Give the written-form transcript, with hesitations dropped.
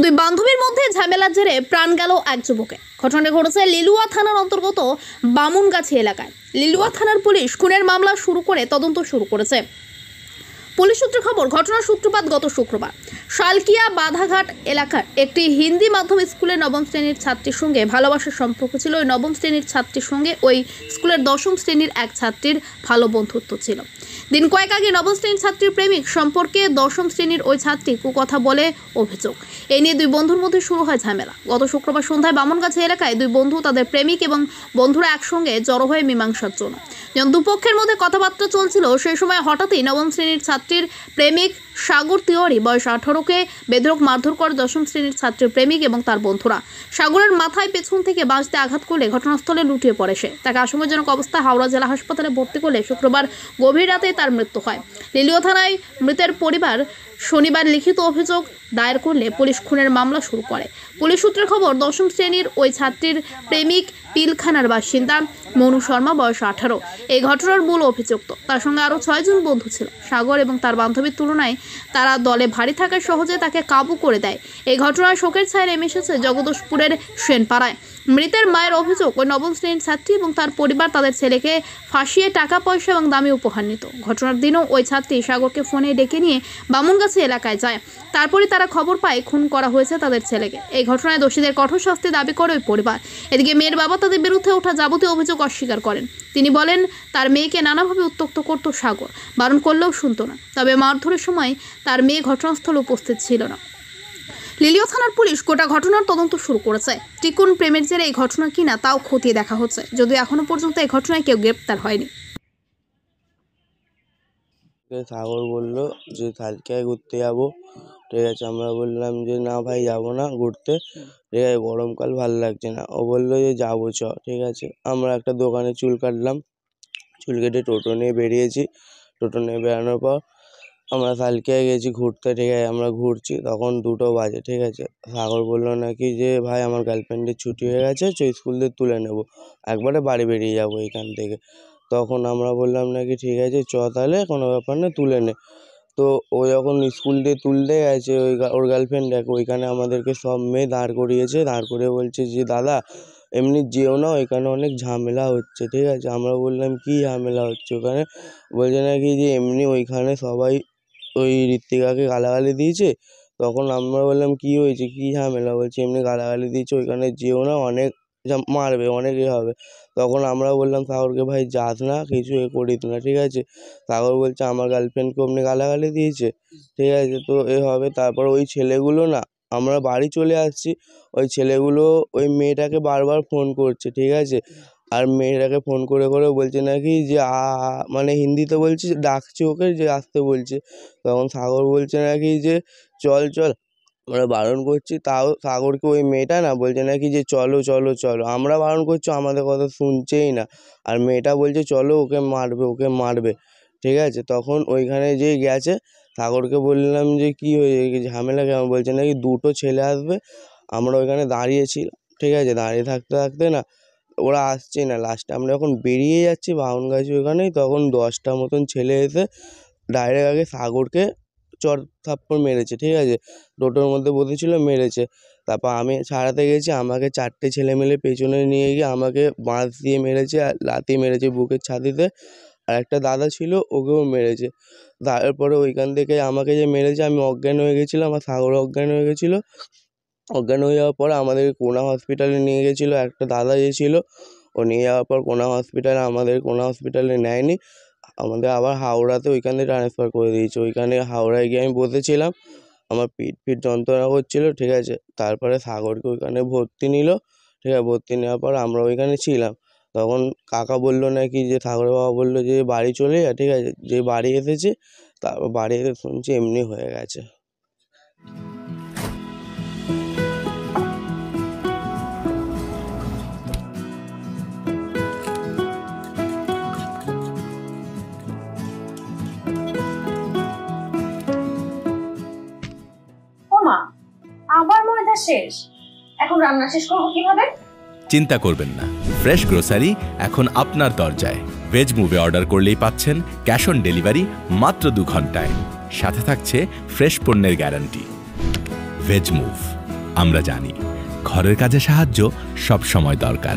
দুই বান্ধবীর মধ্যে ঝামেলার জেরে প্রাণ গেল এক যুবকের। ঘটনাটি ঘটেছে লিলুয়া থানার অন্তর্গত বামুনগাছি এলাকায়। লিলুয়া থানার পুলিশ খুনের মামলা শুরু করে তদন্ত শুরু করেছে। পুলিশ সূত্রে খবর, ঘটনার সূত্রপাত গত শুক্রবার শালকিয়া বাধাঘাট এলাকার একটি হিন্দি মাধ্যম স্কুলের নবম শ্রেণীর ছাত্রীর সঙ্গে ভালোবাসার সম্পর্ক ছিল। ওই নবম শ্রেণীর ছাত্রীর সঙ্গে ওই স্কুলের দশম শ্রেণীর এক ছাত্রীর ভালো বন্ধুত্ব ছিল। দিন কয়েক আগে নবম শ্রেণীর ছাত্রীর প্রেমিক সম্পর্কে দশম শ্রেণীর ওই ছাত্রী কুকথা বলে অভিযোগ। এই নিয়ে দুই বন্ধুর মধ্যে শুরু হয় ঝামেলা। গত শুক্রবার সন্ধ্যায় বামুনগাছি এলাকায় দুই বন্ধু, তাদের প্রেমিক এবং বন্ধুরা একসঙ্গে জড়ো হয়ে মীমাংসার জন্য যখন দুপক্ষের মধ্যে কথাবার্তা চলছিল, সেই সময় হঠাৎই নবম শ্রেণীর ছাত্রীর প্রেমিক সাগর তিওয়ারি বয়স 18কে বেধড়ক মারধর করে দশম শ্রেণীর ছাত্রীর প্রেমিক এবং তার বন্ধুরা। সাগরের মাথায় পেছন থেকে বাঁশ দিয়ে আঘাত করলে ঘটনাস্থলে লুটিয়ে পড়ে সে। তাকে আশঙ্কাজনক অবস্থায় হাওড়া জেলা হাসপাতালে ভর্তি করলে শুক্রবার গভীর রাতে তার মৃত্যু হয়। লিলুয়া থানায় মৃতের পরিবার শনিবার লিখিত অভিযোগ দায়ের করলে পুলিশ খুনের মামলা শুরু করে। পুলিশ সূত্রের খবর, দশম শ্রেণীর ওই ছাত্রীর প্রেমিক পিলখানার বাসিন্দা মনু শর্মা বয়স 18 এই ঘটনার মূল অভিযুক্ত। তার সঙ্গে আরও 6 জন বন্ধু ছিল। সাগর এবং তার বান্ধবীর তুলনায় তারা দলে ভারী থাকায় সহজে তাকে কাবু করে দেয়। এই ঘটনায় শোকের ছায়া নেমে এসেছে জগদীশপুরের সেনপাড়ায়। মৃতের মায়ের অভিযোগ, ওই নবম শ্রেণীর ছাত্রী এবং তার পরিবার তাদের ছেলেকে ফাঁসিয়ে টাকা পয়সা এবং দামি উপহার নিত। ঘটনার দিনও ওই ছাত্রী সাগরকে ফোনে ডেকে নিয়ে বামুনগাছি এলাকায় যায়। তারপরে তারা খবর পায় খুন করা হয়েছে তাদের ছেলেকে। এই ঘটনায় দোষীদের কঠোর শাস্তি দাবি করে ওই পরিবার। এদিকে মেয়ের বাবা তাদের বিরুদ্ধে ওঠা যাবতীয় অভিযোগ অস্বীকার করেন। তিনি বলেন, তার মেয়েকে নানাভাবে উত্ত্যক্ত করত সাগর, বারণ করলেও শুনত না। তবে মারধরের সময় তার মেয়ে ঘটনাস্থলে উপস্থিত ছিল না। লিলুয়া থানার পুলিশ গোটা ঘটনার তদন্ত শুরু করেছে। টিকুন প্রেমের জেরে এই ঘটনা কিনা তাও খতিয়ে দেখা হচ্ছে, যদিও এখনো পর্যন্ত এই ঘটনায় কেউ গ্রেপ্তার হয়নি। সাগর বলল যে শালকিয়ায় ঘুরতে যাবো, ঠিক আছে। আমরা বললাম যে না ভাই যাবো না ঘুরতে, ঠিক আছে, গরমকাল ভালো লাগছে না। ও বললো যে যাবো চ, ঠিক আছে। আমরা একটা দোকানে চুল কাটলাম, চুল কেটে টোটো নিয়ে বেরিয়েছি। টোটো নিয়ে বেরানোর পর আমরা শালকিয়ায় গেছি ঘুরতে, ঠিক আছে। আমরা ঘুরছি, তখন 2টো বাজে, ঠিক আছে। সাগর বললো নাকি যে ভাই আমার গার্লফ্রেন্ডের ছুটি হয়ে গেছে, স্কুল থেকে তুলে নেবো, একবারে বাড়ি বেরিয়ে যাবো এখান থেকে। তখন আমরা বললাম নাকি ঠিক আছে চ তাহলে, কোনো ব্যাপার না, তুলে নে। তো ও যখন স্কুল দিয়ে তুলতে গেছে ওর গার্লফ্রেন্ড দেখো ওইখানে আমাদেরকে সব মেয়ে দাঁড় করিয়েছে। দাঁড় করিয়ে বলছে যে দাদা এমনি যেও না, ওইখানে অনেক ঝামেলা হচ্ছে, ঠিক আছে। আমরা বললাম কি ঝামেলা হচ্ছে ওখানে? বলছে নাকি যে এমনি ওইখানে সবাই ওই ঋত্বিকাকে গালাগালি দিয়েছে। তখন আমরা বললাম কি হয়েছে, কি ঝামেলা? বলছে এমনি গালাগালি দিয়েছে, ওইখানে যেও না, অনেক মারবে, অনেক এ হবে। তখন আমরা বললাম সাগরকে ভাই যাস না, কিছু এ করিস না, ঠিক আছে। সাগর বলছে আমার গার্লফ্রেন্ডকে অমনি গালাগালি দিয়েছে, ঠিক আছে, তো এ হবে। তারপর ওই ছেলেগুলো না, আমরা বাড়ি চলে আসছি, ওই ছেলেগুলো ওই মেয়েটাকে বারবার ফোন করছে, ঠিক আছে। আর মেয়েটাকে ফোন করে করে বলছে নাকি যে মানে হিন্দিতে বলছে, ডাকছে ওকে যে আসতে বলছে। তখন সাগর বলছে নাকি যে চল চল, আমরা বারণ করছি, তাও সাগরকে ওই মেয়েটা না বলছে নাকি যে চলো চলো চলো। আমরা বারণ করছি, আমাদের কথা শুনছেই না। আর মেয়েটা বলছে চলো, ওকে মারবে, ওকে মারবে, ঠিক আছে। তখন ওইখানে যে গেছে, সাগরকে বললাম যে কি হয়েছে, ঝামেলা কেমন? বলছে নাকি 2টো ছেলে আসবে। আমরা ওইখানে দাঁড়িয়েছিলাম, ঠিক আছে। দাঁড়িয়ে থাকতে থাকতে না ওরা আসছে না। লাস্টে আমরা যখন বেরিয়ে যাচ্ছি বামুনগাছি ওখানেই, তখন 10টা মতন ছেলে এসে ডাইরেক্ট আগে সাগরকে চড় থাপ্পড় মেরেছে, ঠিক আছে। টোটোর মধ্যে বসেছিল, মেরেছে। তারপর আমি ছাড়াতে গেছি, আমাকে 4টে ছেলে মিলে পেছনে নিয়ে গিয়ে আমাকে বাঁশ দিয়ে মেরেছে আর লাথি মেরেছে বুকের ছাতিতে। আর একটা দাদা ছিল, ওকেও মেরেছে। তারপরে ওইখান থেকে আমাকে যে মেরেছে, আমি অজ্ঞান হয়ে গেছিলাম, আর সাগর অজ্ঞান হয়ে গেছিলো। অজ্ঞান হয়ে যাওয়ার পরে আমাদেরকে কোনা হসপিটালে নিয়ে গেছিলো একটা দাদা যে ছিল। ও নিয়ে যাওয়ার পর কোনা হসপিটালে নেয়নি, আমাদের আবার হাওড়াতে ওইখান থেকে ট্রান্সফার করে দিয়েছে। ওইখানে হাওড়ায় গিয়ে আমি বসেছিলাম, আমার পিঠ যন্ত্রণা করছিলো, ঠিক আছে। তারপরে সাগরকে ওইখানে ভর্তি নিল, ঠিক আছে। ভর্তি নেওয়ার পর আমরা ওইখানে ছিলাম। তখন কাকা বললো নাকি যে সাগরের বাবা বললো যে বাড়ি চলে যা, ঠিক আছে। যে বাড়ি এসেছে, তারপর বাড়ি এসে শুনছি এমনি হয়ে গেছে। ওমা, আবার ময়দা শেষ, এখন রান্না শেষ করবো কিভাবে? চিন্তা করবেন না, ফ্রেশ গ্রোসারি এখন আপনার দরজায়। ভেজ মুভে অর্ডার করলেই পাচ্ছেন ক্যাশ অন ডেলিভারি মাত্র 2 ঘন্টায়। সাথে থাকছে ফ্রেশ পণ্যের গ্যারান্টি। Veg move. আমরা জানি ঘরের কাজে সাহায্য সব সময় দরকার।